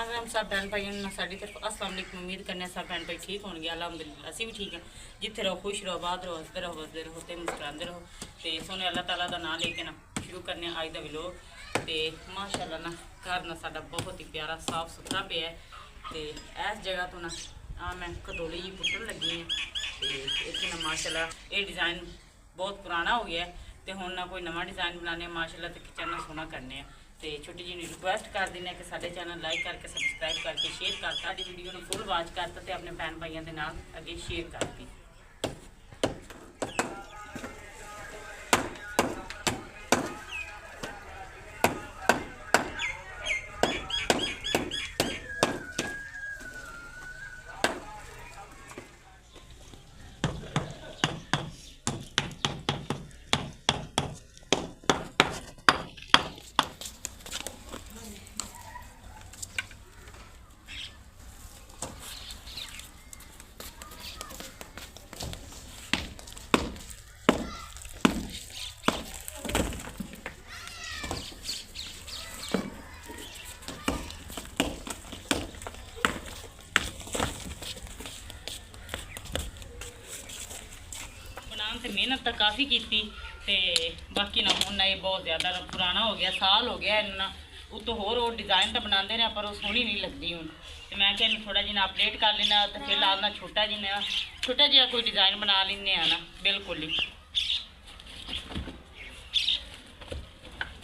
राम राम सब भैन भाइयों साड़ी तरफ अस्सलाम वालेकुम। उम्मीद करने सब भैन भाई ठीक होंगे। अलहमदुलिल्लाह असी भी ठीक है। जिथे रहो खुश रहो, आबाद रहो, हंसते रहो, वसदे रहो तो मुस्कुराते रहो। तो सोने अल्लाह ताला का नाम लेके ना शुरू करने अज का व्लॉग। तो माशाअल्लाह ना घर ना साडा बहुत ही प्यारा साफ सुथरा पे है। तो इस जगह तो ना मैं खतोली जी पुट्टन लगी है। तो इतने ना माशाअल्लाह ये डिज़ाइन बहुत पुराना हो गया है। तो हुण ना कोई नवा डिज़ाइन बनाने माशाअल्लाह तो किचन ना सोहना करने। तो छोटी जी रिक्वेस्ट कर दें कि साडे चैनल लाइक करके सबसक्राइब करके शेयर कर साडी वीडियो को फुल वॉच करता तो अपने भैन भाइयों के नाल अगे शेयर कर दी। तो मेहनत तो काफ़ी की ते बाकी ना हूँ ये बहुत ज़्यादा पुराना हो गया, साल हो गया इन्ना उतो होर वो डिज़ाइन तो बनाते रहे पर वो सोहनी नहीं लगती हूँ। तो मैं क्या थोड़ा जिन्ना अपडेट कर लेना तो फिलहाल ना छोटा जिहा कोई डिज़ाइन बना लें ना बिल्कुल ही।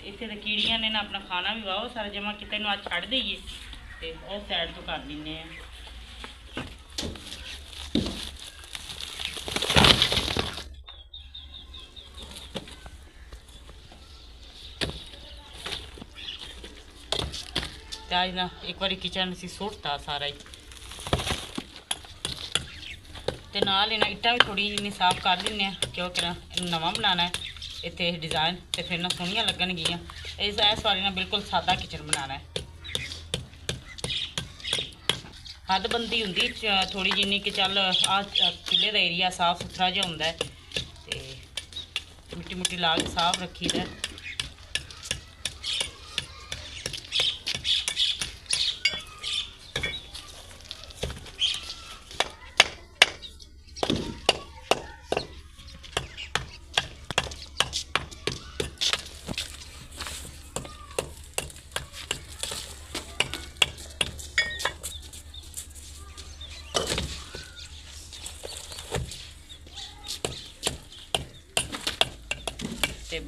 इतने तो कीड़ियाँ ने ना अपना खाना भी वाओ सारा जमा कितने अज छड़ दईए तो उस साइड तो कर लें। आज ना एक बार किचन असी सुटता सारा ही तो नाल ही ना इट्टा भी थोड़ी जी साफ कर लें क्योंकि ना नवा बनाना है इतने डिज़ाइन तो फिर ना सोहनिया लगनगियां। इस वाली ना बिल्कुल सादा किचन बनाना है। हदबंदी होंगी थोड़ी जिन्नी कि चल आ चूल्हे का एरिया साफ सुथरा जिहा होंदा है तो मिट्टी मुट्टी ला के साफ रखी दा।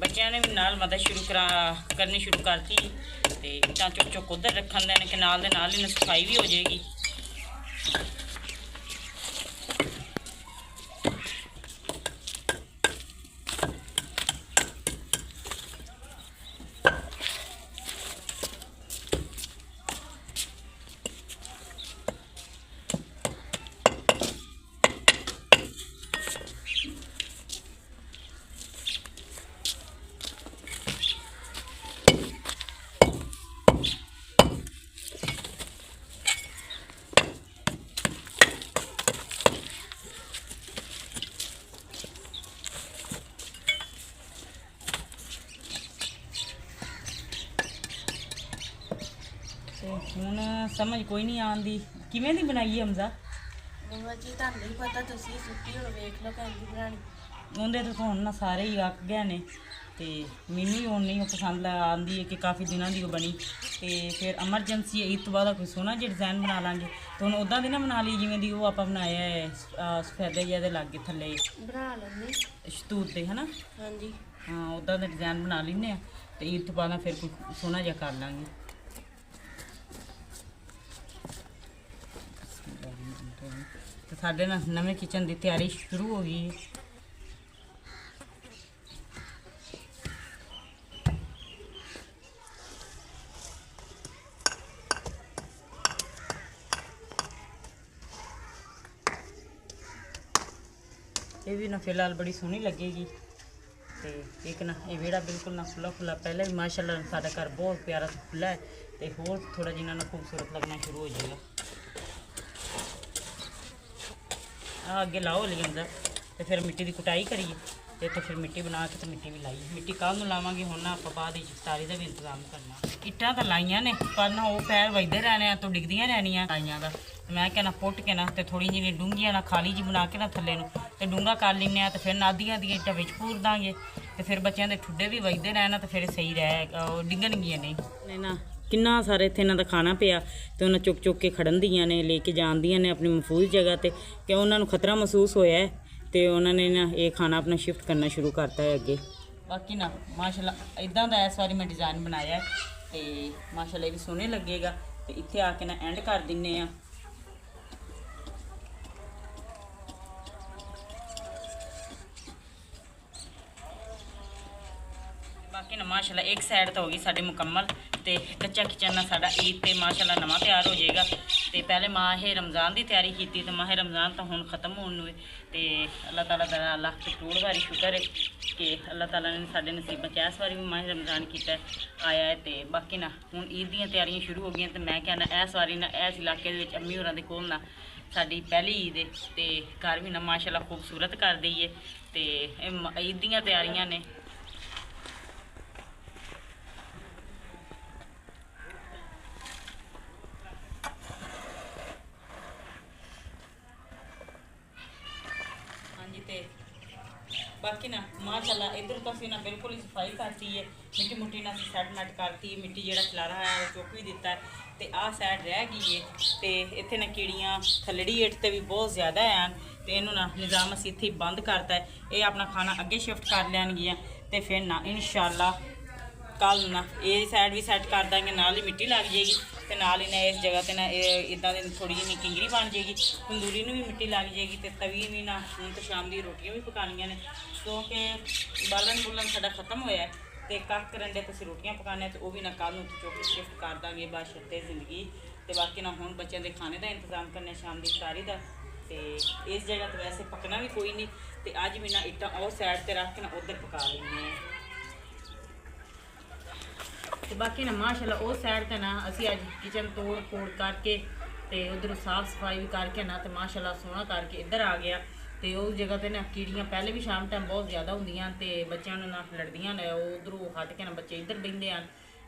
बच्चों ने भी नाल मदद करनी शुरू करती तो इट्टां चुक चुक उधर रखन देने कि नाल दे नाल ही सफाई भी हो जाएगी। ਹੁਣ समझ कोई नहीं आती किवें दी बनाई है हमजा मम्मा जी ਤੁਹਾਨੂੰ ਨਹੀਂ ਪਤਾ ਤੁਸੀਂ ਸੁੱਟੀ ਹੁਣ ਵੇਖ ਲਓ ਭੈਣ ਦੀ ਬਣਾਣੀ ਉਹਦੇ ਤੋਂ ਹੁਣ ਨਾ ਸਾਰੇ ਹੀ ਅੱਕ ਗਏ ਨੇ ਤੇ ਮੈਨੂੰ ਹੀ ਹੁਣ ਨਹੀਂ ਪਸੰਦ ਆਉਂਦੀ ਹੈ ਕਿ ਕਾਫੀ ਦਿਨਾਂ ਦੀ ਉਹ ਬਣੀ ਤੇ ਫਿਰ ਐਮਰਜੈਂਸੀ ਇਸ ਤੋਂ ਬਾਅਦ ਕੋਈ ਸੋਹਣਾ ਜਿਹਾ ਡਿਜ਼ਾਈਨ ਬਣਾ ਲਾਂਗੇ ਤੇ ਹੁਣ ਉਦਾਂ ਦੀ ਨਾ ਬਣਾ ਲਈ ਜਿਵੇਂ ਦੀ ਉਹ ਆਪਾਂ ਬਣਾਇਆ ਹੈ ਸਫੈਦੇ ਜਿਹੇ ਦੇ ਲਾਗੇ ਥੱਲੇ ਬਣਾ ਲੈਣੇ ਸ਼ਤੂਤ ਦੇ ਹਨਾ। ਹਾਂਜੀ ਹਾਂ ਉਦਾਂ ਦਾ ਡਿਜ਼ਾਈਨ ਬਣਾ ਲੈਂਦੇ ਆ ਤੇ ਇਸ ਤੋਂ ਬਾਅਦ ਫਿਰ ਕੋਈ ਸੋਹਣਾ ਜਿਹਾ ਕਰ ਲਾਂਗੇ। तो साढ़े ना नवे किचन की तैयारी शुरू हो गई है। ये भी ना फिलहाल बड़ी सोहनी लगेगी। तो एक ना ये वेड़ा बिल्कुल ना खुला खुला पहले भी माशाल्लाह साडा घर बहुत प्यारा खुला है तो होर थोड़ा जिन्ना ना खूबसूरत लगना शुरू हो जाएगा। अगे लाओ ले जाता तो फिर मिट्टी की कुटाई करिए ਤੇ ਇੱਥੇ ਫਿਰ ਮਿੱਟੀ ਬਣਾ ਕੇ ਤੇ ਮਿੱਟੀ ਵੀ ਲਾਈ। ਮਿੱਟੀ ਕੱਲ੍ਹ ਨੂੰ ਲਾਵਾਂਗੇ। ਹੁਣ ਨਾ ਆਪਾਂ ਬਾਅਦ ਵਿੱਚ ਇਫਤਾਰੀ ਦਾ ਵੀ ਇੰਤਜ਼ਾਮ ਕਰਨਾ। ਇੱਟਾਂ ਤਾਂ ਲਾਈਆਂ ਨੇ ਪਰ ਨਾ ਉਹ ਪੈਰ ਵੱਜਦੇ ਰਹਿਣੇ ਆ ਤੋਂ ਡਿੱਗਦੀਆਂ ਰਹਿਣੀਆਂ ਲਾਈਆਂ ਦਾ। ਮੈਂ ਕਹਿੰਦਾ ਪੁੱਟ ਕੇ ਨਾ ਤੇ ਥੋੜੀ ਜਿਹੀ ਡੂੰਘੀਆਂ ਨਾ ਖਾਲੀ ਜੀ ਬਣਾ ਕੇ ਨਾ ਥੱਲੇ ਨੂੰ ਤੇ ਡੂੰਘਾ ਕਰ ਲੈਂਦੇ ਆ ਤੇ ਫਿਰ ਨਾਦੀਆਂ ਦੀਆਂ ਇੱਟਾਂ ਵਿੱਚ ਪੂਰ ਦਾਂਗੇ ਤੇ ਫਿਰ ਬੱਚਿਆਂ ਦੇ ਠੁੱਡੇ ਵੀ ਵੱਜਦੇ ਰਹਿਣਾ ਤੇ ਫਿਰ ਸਹੀ ਰਹੇਗਾ, ਉਹ ਡਿੱਗਣਗੀਆਂ ਨਹੀਂ ਨਾ। ਕਿੰਨਾ ਸਾਰੇ ਇੱਥੇ ਇਹਨਾਂ ਦਾ ਖਾਣਾ ਪਿਆ ਤੇ ਉਹਨਾਂ ਚੁੱਕ ਚੁੱਕ ਕੇ ਖੜਨ ਦੀਆਂ ਨੇ, ਲੈ ਕੇ ਜਾਂਦੀਆਂ ਨੇ ਆਪਣੀ ਮਹਿਫੂਜ਼ ਜਗ੍ਹਾ ਤੇ ਕਿ ਉਹਨਾਂ ਨੂੰ ਖਤਰਾ ਮਹਿਸੂਸ ਹੋਇਆ ਹੈ ਤੇ ਉਹਨਾਂ ਨੇ ਨਾ ਇਹ ਖਾਣਾ ਆਪਣਾ ਸ਼ਿਫਟ ਕਰਨਾ ਸ਼ੁਰੂ ਕਰਤਾ ਹੈ ਅੱਗੇ। ਬਾਕੀ ਨਾ ਮਾਸ਼ਾਅੱਲਾ ਇਦਾਂ ਦਾ ਇਸ ਵਾਰੀ ਮੈਂ ਡਿਜ਼ਾਈਨ ਬਣਾਇਆ ਤੇ ਮਾਸ਼ਾਅੱਲਾ ਇਹ ਵੀ ਸੋਹਣੇ ਲੱਗੇਗਾ। ਤੇ ਇੱਥੇ ਆ ਕੇ ਨਾ ਐਂਡ ਕਰ ਦਿੰਨੇ ਆ। ਬਾਕੀ ਨਾ ਮਾਸ਼ਾਅੱਲਾ ਇੱਕ ਸਾਈਡ ਤਾਂ ਹੋ ਗਈ ਸਾਡੀ ਮੁਕੰਮਲ ਤੇ ਕੱਚਾ ਕਿਚਨ ਨਾਲ ਸਾਡਾ ਈਦ ਤੇ ਮਾਸ਼ਾਅੱਲਾ ਨਵਾਂ ਤਿਆਰ ਹੋ ਜਾਏਗਾ। ਤੇ ਪਹਿਲੇ ਮਾਹ ਰਮਜ਼ਾਨ ਦੀ ਤਿਆਰੀ ਕੀਤੀ ਤੇ ਮਾਹ ਰਮਜ਼ਾਨ ਤਾਂ ਹੁਣ ਖਤਮ ਹੋਣ ਨੂੰ ਹੈ ਤੇ ਅੱਲਾਹ ਤਾਲਾ ਦਾ ਲੱਖ ਕਰੋੜ ਵਾਰੀ ਸ਼ੁਕਰ ਹੈ ਕਿ ਅੱਲਾਹ ਤਾਲਾ ਨੇ ਸਾਡੇ ਨਸੀਬਾਂ 'ਚ ਇਸ ਵਾਰੀ ਵੀ ਮਾਹ ਰਮਜ਼ਾਨ ਕੀਤਾ ਆਇਆ ਹੈ। ਤੇ ਬਾਕੀ ਨਾ ਹੁਣ ਈਦ ਦੀਆਂ ਤਿਆਰੀਆਂ ਸ਼ੁਰੂ ਹੋ ਗਈਆਂ ਤੇ ਮੈਂ ਕਹਿੰਦਾ ਇਸ ਵਾਰੀ ਨਾ ਇਸ ਇਲਾਕੇ ਦੇ ਵਿੱਚ ਅੰਮੀ ਹੋਰਾਂ ਦੇ ਕੋਲ ਨਾ ਸਾਡੀ ਪਹਿਲੀ ਈਦ ਹੈ ਤੇ ਘਰ ਵੀ ਨਾ ਮਾਸ਼ਾਅੱਲਾ ਖੂਬਸੂਰਤ ਕਰ ਦਈਏ ਤੇ ਇਹ ਈਦ ਦੀਆਂ ਤਿਆਰੀਆਂ ਨੇ। ਤੇ ਬਾਕੀ ਨਾ ਮਾਸ਼ਾਅੱਲਾ ਇੱਧਰ ਤਾਂ ਅਸੀਂ ਨਾ ਬਿਲਕੁਲ ਹੀ ਸਫਾਈ ਕਰਤੀ ਹੈ। ਮਿੱਟੀ ਮੁੱਟੀ ਨਾਲ ਅਸੀਂ ਸੈੱਟ ਮੈਟ ਕਰਤੀ, ਮਿੱਟੀ ਜਿਹੜਾ ਖਿਲਾਰਾ ਹੈ ਉਹ ਚੁੱਕ ਵੀ ਦਿੱਤਾ ਤੇ ਆਹ ਸਾਈਡ ਰਹਿ ਗਈ ਹੈ। ਤੇ ਇੱਥੇ ਨਾ ਕੀੜੀਆਂ ਥੱਲੜੀ ਇੱਟ ਤੇ ਵੀ ਬਹੁਤ ਜ਼ਿਆਦਾ ਹਨ ਤੇ ਇਹਨੂੰ ਨਾ ਨਿਜ਼ਾਮ ਅਸੀਂ ਇੱਥੇ ਬੰਦ ਕਰਤਾ ਹੈ। ਇਹ ਆਪਣਾ ਖਾਣਾ ਅੱਗੇ ਸ਼ਿਫਟ ਕਰ ਲੈਣਗੀਆਂ ਤੇ ਫਿਰ ਨਾ ਇਨਸ਼ਾਅੱਲਾ ਕੱਲ੍ਹ ਨਾ ਇਹ ਸਾਈਡ ਵੀ ਸੈੱਟ ਕਰ ਦਾਂਗੇ, ਨਾਲ ਹੀ ਮਿੱਟੀ ਲੱਗ ਜਾਏਗੀ ਤੇ ਨਾਲ ਹੀ ਨਾ ਇਸ ਜਗ੍ਹਾ ਤੇ ਨਾ ਇਹ ਇਦਾਂ ਦੀ ਥੋੜੀ ਜਿਹੀ ਕਿੰਗਰੀ ਬਣ ਜਾਏਗੀ। ਤੰਦੂਰੀ ਨੂੰ ਵੀ ਮਿੱਟੀ ਲੱਗ ਜਾਏਗੀ ਤੇ ਤਵੀ ਵੀ ਨਾ ਹੁਣ ਤਾਂ ਸ਼ਾਮ ਦੀ ਰੋਟੀਆਂ ਵੀ ਪਕਾਉਣੀਆਂ ਨੇ ਕਿਉਂਕਿ ਬਾਲਣ ਬੁਲਣ ਸਾਡਾ ਖਤਮ ਹੋਇਆ ਤੇ ਕੱਖ ਕਰਨ ਦੇ ਤੁਸੀਂ ਰੋਟੀਆਂ ਪਕਾਉਣੇ ਤੇ ਉਹ ਵੀ ਨਾ ਕੱਲ੍ਹ ਨੂੰ ਚੁੱਕ ਸ਼ਿਫਟ ਕਰ ਦਾਂਗੇ ਬਾਸ਼ਰਤੇ ਜ਼ਿੰਦਗੀ। ਤੇ ਬਾਕੀ ਨਾ ਹੁਣ ਬੱਚਿਆਂ ਦੇ ਖਾਣੇ ਦਾ ਇੰਤਜ਼ਾਮ ਕਰਨਾ ਸ਼ਾਮ ਦੀ ਇਫਤਾਰੀ ਦਾ ਤੇ ਇਸ ਜਗ੍ਹਾ ਤੇ ਵੈਸੇ ਪਕਣਾ ਵੀ ਕੋਈ ਨਹੀਂ ਤੇ ਅੱਜ ਵੀ ਨਾ ਇੱਟਾਂ ਉਹ ਸਾਈਡ ਤੇ ਰੱਖ ਕੇ ਨਾ ਉੱਧਰ ਪਕਾ ਲੈਂਦੇ ਹਾਂ। ਤੇ ਬਾਕੀ ਨਾ ਮਾਸ਼ਾਅੱਲਾ ਉਹ ਸਾਈਡ ਤੇ ਨਾ ਅਸੀਂ ਅੱਜ ਕਿਚਨ ਤੋੜ ਫੋੜ ਕਰਕੇ ਤੇ ਉਧਰ ਸਾਫ ਸਫਾਈ ਵੀ ਕਰਕੇ ਨਾ ਤੇ ਮਾਸ਼ਾਅੱਲਾ ਸੋਹਣਾ ਕਰਕੇ ਇੱਧਰ ਆ ਗਿਆ। ਤੇ ਉਹ ਜਗ੍ਹਾ ਤੇ ਨਾ ਕੀੜੀਆਂ ਪਹਿਲੇ ਵੀ ਸ਼ਾਮ ਟਾਈਮ ਬਹੁਤ ਜ਼ਿਆਦਾ ਹੁੰਦੀਆਂ ਤੇ ਬੱਚਿਆਂ ਨੂੰ ਨਾ ਲੜਦੀਆਂ ਨੇ, ਉਹ ਉਧਰੋਂ ਹਟ ਕੇ ਨਾ ਬੱਚੇ ਇੱਧਰ ਬਹਿੰਦੇ ਹਨ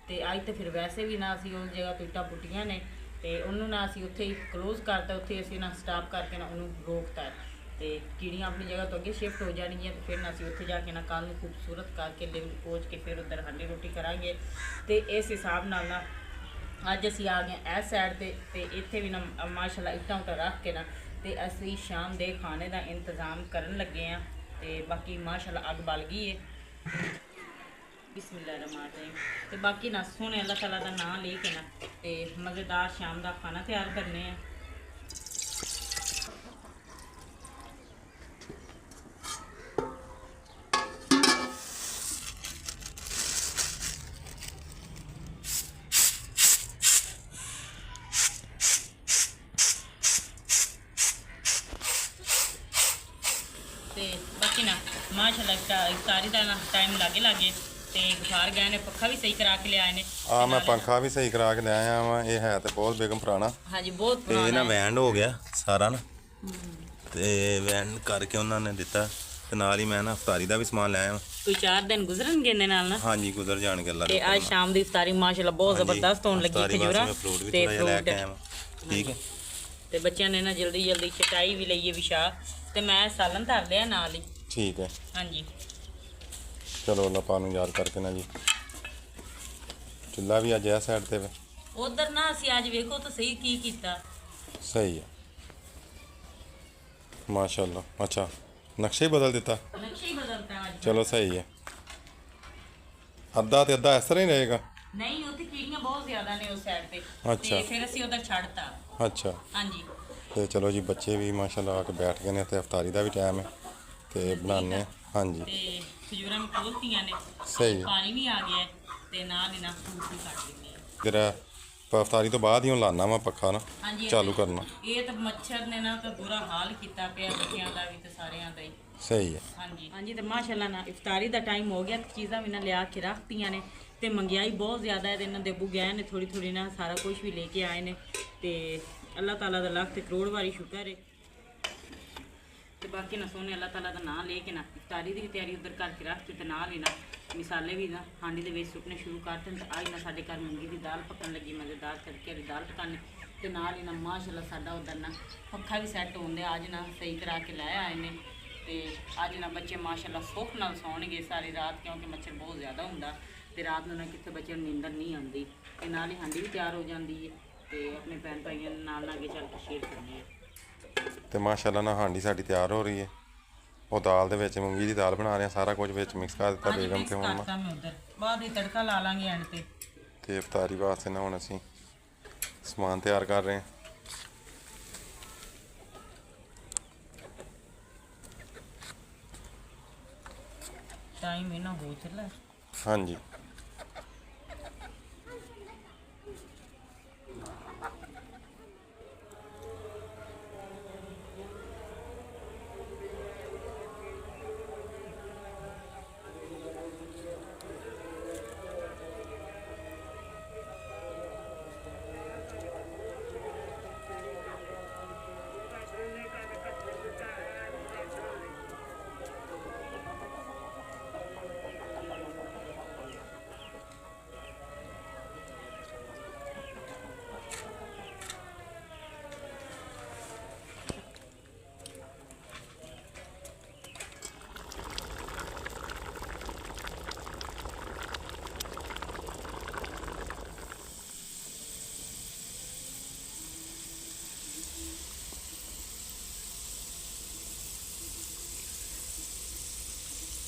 ਤੇ ਅੱਜ ਤੇ ਫਿਰ ਵੈਸੇ ਵੀ ਨਾ ਅਸੀਂ ਉਸ ਜਗ੍ਹਾ ਤੋਂ ਇੱਟਾਂ ਪੁੱਟੀਆਂ ਨੇ ਤੇ ਉਹਨੂੰ ਨਾ ਅਸੀਂ ਉੱਥੇ ਹੀ ਕਲੋਜ਼ ਕਰਤਾ, ਉੱਥੇ ਅਸੀਂ ਨਾ ਸਟਾਪ ਕਰਕੇ ਨਾ ਉਹਨੂੰ ਰੋਕਤਾ ਤੇ ਕੀੜੀਆਂ ਆਪਣੀ ਜਗ੍ਹਾ ਤੋਂ ਅੱਗੇ ਸ਼ਿਫਟ ਹੋ ਜਾਣਗੀਆਂ ਤੇ ਫਿਰ ਨਾ ਅਸੀਂ ਉੱਥੇ ਜਾ ਕੇ ਨਾ ਕੱਲ੍ਹ ਨੂੰ ਖੂਬਸੂਰਤ ਕਰਕੇ ਲਿਵ ਪੋਚ ਕੇ ਫਿਰ ਉੱਧਰ ਹੰਡੀ ਰੋਟੀ ਕਰਾਂਗੇ। ਤੇ ਇਸ ਹਿਸਾਬ ਨਾਲ ਨਾ ਅੱਜ ਅਸੀਂ ਆ ਗਏ ਇਸ ਸਾਈਡ ਤੇ ਇੱਥੇ ਵੀ ਨਾ ਮਾਸ਼ਾਅੱਲਾ ਇੱਟਾਂ ਉੱਟਾਂ ਰੱਖ ਕੇ ਨਾ ਤੇ ਅਸੀਂ ਸ਼ਾਮ ਦੇ ਖਾਣੇ ਦਾ ਇੰਤਜ਼ਾਮ ਕਰਨ ਲੱਗੇ ਹਾਂ। ਤੇ ਬਾਕੀ ਮਾਸ਼ਾਅੱਲਾ ਅੱਗ ਬਲ ਗਈ ਹੈ। ਬਿਸਮਿल्लाह रहमान रहीम। ਤੇ ਬਾਕੀ ਨਾ ਸੋਹਣੇ ਅੱਲਾਹ ਤਾਲਾ ਦਾ ਨਾਮ ਲੈ ਕੇ ਨਾ ਤੇ ਮਜ਼ੇਦਾਰ ਸ਼ਾਮ ਦਾ ਖਾਣਾ ਤਿਆਰ ਕਰਨੇ ਆ। ਤੇ ਬਾਕੀ ਨਾ ਮਾਸ਼ਾਅੱਲਾ ਇਫਤਾਰੀ ਦਾ ਨਾ ਟਾਈਮ ਲਾਗੇ ਤੇ ਗੁਫਾਰ ਗਏ ਨੇ, ਪੱਖਾ ਵੀ ਸਹੀ ਕਰਾ ਕੇ ਲਿਆਏ ਨੇ। ਮੈਂ ਪੰਖਾ ਵੀ ਸਹੀ ਕਰਾ ਕੇ ਲਿਆਇਆ ਵਾਂ। ਇਹ ਹੈ ਤੇ ਬਹੁਤ ਬੇਗਮ ਪੁਰਾਣਾ। ਹਾਂਜੀ ਬਹੁਤ ਤੇ ਪੁਰਾਣਾ ਇਹ ਨਾ ਵੈਂਡ ਹੋ ਗਿਆ ਸਾਰਾ ਨਾ ਤੇ ਵੈਂਡ ਕਰਕੇ ਉਹਨਾਂ ਨੇ ਦਿੱਤਾ ਤੇ ਨਾਲ ਹੀ ਮੈਂ ਨਾ ਇਫਤਾਰੀ ਦਾ ਵੀ ਸਮਾਨ ਲੈ ਆਇਆ। ਕੋਈ 4 ਦਿਨ ਗੁਜ਼ਰਨਗੇ ਇਹਦੇ ਨਾਲ ਨਾ। ਹਾਂਜੀ ਗੁਜ਼ਰ ਜਾਣਗੇ ਅੱਲਾ ਤੇ ਅੱਜ ਸ਼ਾਮ ਦੀ ਇਫਤਾਰੀ ਮਾਸ਼ਾਅੱਲਾ ਬਹੁਤ ਜ਼ਬਰਦਸਤ ਹੋਣ ਲੱਗੀ। ਖਜੂਰਾਂ ਤੇ ਲੈ ਕੇ ਆਇਆ ਠੀਕ ਹੈ। ਤੇ ਬੱਚਿਆਂ ਨੇ ਨਾ ਜਲਦੀ ਚਟਾਈ ਵੀ ਲਈਏ ਵਿਸ਼ਾ ਤੇ ਮੈਂ ਸਾਲਨ ਧਰ ਲਿਆ ਨਾਲ ਹੀ। ਠੀਕ ਹੈ ਹਾਂਜੀ ਚਲੋ ਅੱਲਾ ਪਾ ਨੂੰ ਯਾਦ ਕਰਕੇ ਨਾ ਜੀ। ਚੁੱਲਾ ਵੀ ਅੱਜ ਇਹ ਸਾਈਡ ਤੇ ਵੇ ਉਧਰ ਨਾ ਅਸੀਂ ਅੱਜ ਵੇਖੋ ਤਾਂ ਸਹੀ ਕੀ ਕੀਤਾ। ਸਹੀ ਹੈ ਮਾਸ਼ਾਅੱਲਾ। ਅੱਛਾ ਨਕਸ਼ਾ ਹੀ ਬਦਲ ਦਿੱਤਾ। ਨਕਸ਼ਾ ਹੀ ਬਦਲਤਾ ਅੱਜ। ਚਲੋ ਸਹੀ ਹੈ। ਅੱਧਾ ਤੇ ਅੱਧਾ ਇਸ ਤਰ੍ਹਾਂ ਹੀ ਰਹੇਗਾ। ਨਹੀਂ ਉੱਥੇ ਕੀੜੀਆਂ ਬਹੁਤ ਜ਼ਿਆਦਾ ਨੇ ਉਸ ਸਾਈਡ ਤੇ ਅੱਛਾ। ਤੇ ਫਿਰ ਅਸੀਂ ਉਧਰ ਛੱਡਤਾ। ਅੱਛਾ ਹਾਂਜੀ ਤੇ ਚਲੋ ਜੀ ਬੱਚੇ ਵੀ ਮਾਸ਼ਾਅੱਲਾ ਆ ਕੇ ਬੈਠ ਗਏ ਨੇ ਤੇ ਇਫਤਾਰੀ ਦਾ ਵੀ ਟਾਈਮ ਹੈ ਤੇ ਬਣਾਉਂਦੇ ਹਾਂ। ਹਾਂਜੀ ਤੇ ਖਜੂਰਾਂ ਵੀ ਖੋਲਤੀਆਂ ਨੇ, ਸਹੀ ਹੈ। ਪਾਣੀ ਵੀ ਆ ਗਿਆ ਹੈ ਤੇ ਨਾਲ ਹੀ ਨਾ ਫਰੂਟ ਵੀ ਕੱਟ ਦਿੰਦੇ ਆ। ਜਿਹੜਾ ਇਫਤਾਰੀ ਤੋਂ ਬਾਅਦ ਹੀ ਹੁਣ ਲਾਣਾ ਵਾ ਪੱਖਾ ਨਾ ਹਾਂਜੀ ਚਾਲੂ ਕਰਨਾ। ਇਹ ਤਾਂ ਮੱਛਰ ਨੇ ਨਾ ਤਾਂ ਬੁਰਾ ਹਾਲ ਕੀਤਾ ਪਿਆ ਬੱਚਿਆਂ ਦਾ ਵੀ ਤੇ ਸਾਰਿਆਂ ਦਾ ਹੀ। ਸਹੀ ਹੈ ਹਾਂਜੀ ਤੇ ਮਾਸ਼ਾਅੱਲਾ ਨਾ ਇਫਤਾਰੀ ਦਾ ਟਾਈਮ ਹੋ ਗਿਆ ਤੇ ਚੀਜ਼ਾਂ ਵੀ ਨਾ ਲਿਆ ਕੇ ਰੱਖਤੀਆਂ ਨੇ ਤੇ ਮੰਗਿਆਈ ਬਹੁਤ ਜ਼ਿਆਦਾ ਹੈ ਤੇ ਇਹਨਾਂ ਦੇ ਅੱਬੂ ਗਏ ਨੇ ਥੋੜੀ ਨਾ ਸਾਰਾ ਕੁਝ ਵੀ ਲੈ ਕੇ ਆਏ ਨੇ ਤੇ ਅੱਲਾਹ ਤਾਲਾ ਦਾ ਲੱਖ ਤੇ ਕਰੋੜ ਵਾਰੀ ਸ਼ੁਕਰ ਹੈ। ਤੇ ਬਾਕੀ ਨਾ ਸੋਹਣੇ ਅੱਲਾਹ ਤਾਲਾ ਦਾ ਨਾਮ ਲੈ ਕੇ ਨਾ ਇਫਤਾਰੀ ਦੀ ਵੀ ਤਿਆਰੀ ਉੱਧਰ ਕਰਕੇ ਰੱਖ ਤੇ ਨਾਲ ਹੀ ਨਾ ਮਿਸਾਲੇ ਵੀ ਨਾ ਹਾਂਡੀ ਦੇ ਵਿੱਚ ਸੁੱਟਣੇ ਸ਼ੁਰੂ ਕਰਤੇ ਤੇ ਅੱਜ ਨਾ ਸਾਡੇ ਘਰ ਮੂੰਗੀ ਦੀ ਦਾਲ ਪੱਕਣ ਲੱਗੀ ਮਜ਼ੇਦਾਰ ਤੜਕੇ ਵਾਲੀ ਦਾਲ ਪਕਾਉਣੀ ਤੇ ਨਾਲ ਹੀ ਨਾ ਮਾਸ਼ਾਅੱਲਾ ਸਾਡਾ ਉੱਧਰ ਨਾ ਪੱਖਾ ਵੀ ਸੈੱਟ ਹੁੰਦੇ ਅੱਜ ਨਾ ਸਹੀ ਕਰਾ ਕੇ ਲੈ ਆਏ ਨੇ ਤੇ ਅੱਜ ਨਾ ਬੱਚੇ ਮਾਸ਼ਾਅੱਲਾ ਸੁੱਖ ਨਾਲ ਸੌਣਗੇ ਸਾਰੀ ਰਾਤ ਕਿਉਂਕਿ ਮੱਛਰ ਬਹੁਤ ਜ਼ਿਆਦਾ ਹੁੰਦਾ ਤੇ ਰਾਤ ਨੂੰ ਨਾ ਕਿੱਥੇ ਬੱਚਿਆਂ ਨੂੰ ਨੀਂਦਰ ਨਹੀਂ ਆਉਂਦੀ ਤੇ ਨਾਲ ਹੀ ਹਾਂਡੀ ਵੀ ਤਿਆਰ ਹੋ ਜਾਂਦੀ ਹੈ ਤੇ ਆਪਣੇ ਭੈਣ ਭਾਈਆਂ ਨਾਲ ਅੱਗੇ ਚੱਲ ਕੇ ਸ਼ੇਅਰ ਕਰਨੀ ਹੈ। ਤੇ ਮਾਸ਼ਾਅੱਲਾ ਨਾ ਹਾਂਡੀ ਸਾਡੀ ਤਿਆਰ ਹੋ ਰਹੀ ਹੈ। ਉਹ ਦਾਲ ਦੇ ਵਿੱਚ ਮੂੰਗੀ ਦੀ ਦਾਲ ਬਣਾ ਰਹੇ ਆ, ਸਾਰਾ ਕੁਝ ਵਿੱਚ ਮਿਕਸ ਕਰ ਦਿੱਤਾ ਬੇਗਮ ਤੇ ਮੰਮਾ ਕਰਤਾ ਮੈਂ ਉਧਰ ਬਾਅਦ ਹੀ ਤੜਕਾ ਲਾ ਲਾਂਗੇ ਐਂਡ ਤੇ ਇਫਤਾਰੀ ਵਾਸਤੇ ਨਾ ਹੁਣ ਅਸੀਂ ਸਮਾਨ ਤਿਆਰ ਕਰ ਰਹੇ ਹਾਂ। ਟਾਈਮ ਇਹਨਾਂ ਹੋ ਚੱਲਾ ਹਾਂਜੀ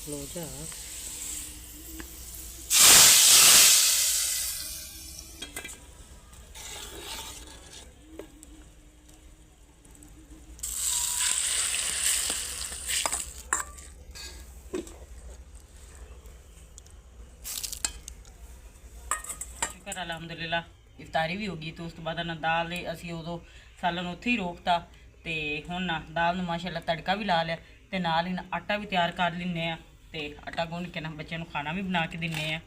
ਲੋ ਜਾ ਸ਼ੁਕਰ ਅਲਹਮਦੁਲਿਲਾ ਇਫਤਾਰੀ ਵੀ ਹੋ ਗਈ ਤੇ ਉਸ ਤੋਂ ਬਾਅਦ ਨਾ ਦਾਲ ਦੇ ਅਸੀਂ ਉਦੋਂ ਸਾਲਨ ਉੱਥੇ ਹੀ ਰੋਕਤਾ ਤੇ ਹੁਣ ਨਾ ਦਾਲ ਨੂੰ ਮਾਸ਼ਾਅੱਲਾ ਤੜਕਾ ਵੀ ਲਾ ਲਿਆ ਤੇ ਨਾਲ ਹੀ ਨਾ ਆਟਾ ਵੀ ਤਿਆਰ ਕਰ ਲੈਂਦੇ ਆ ਤੇ ਆਟਾ ਗੁੰਨ ਕੇ ਨਾ ਬੱਚਿਆਂ ਨੂੰ ਖਾਣਾ ਵੀ ਬਣਾ ਕੇ ਦਿੰਨੇ ਆ।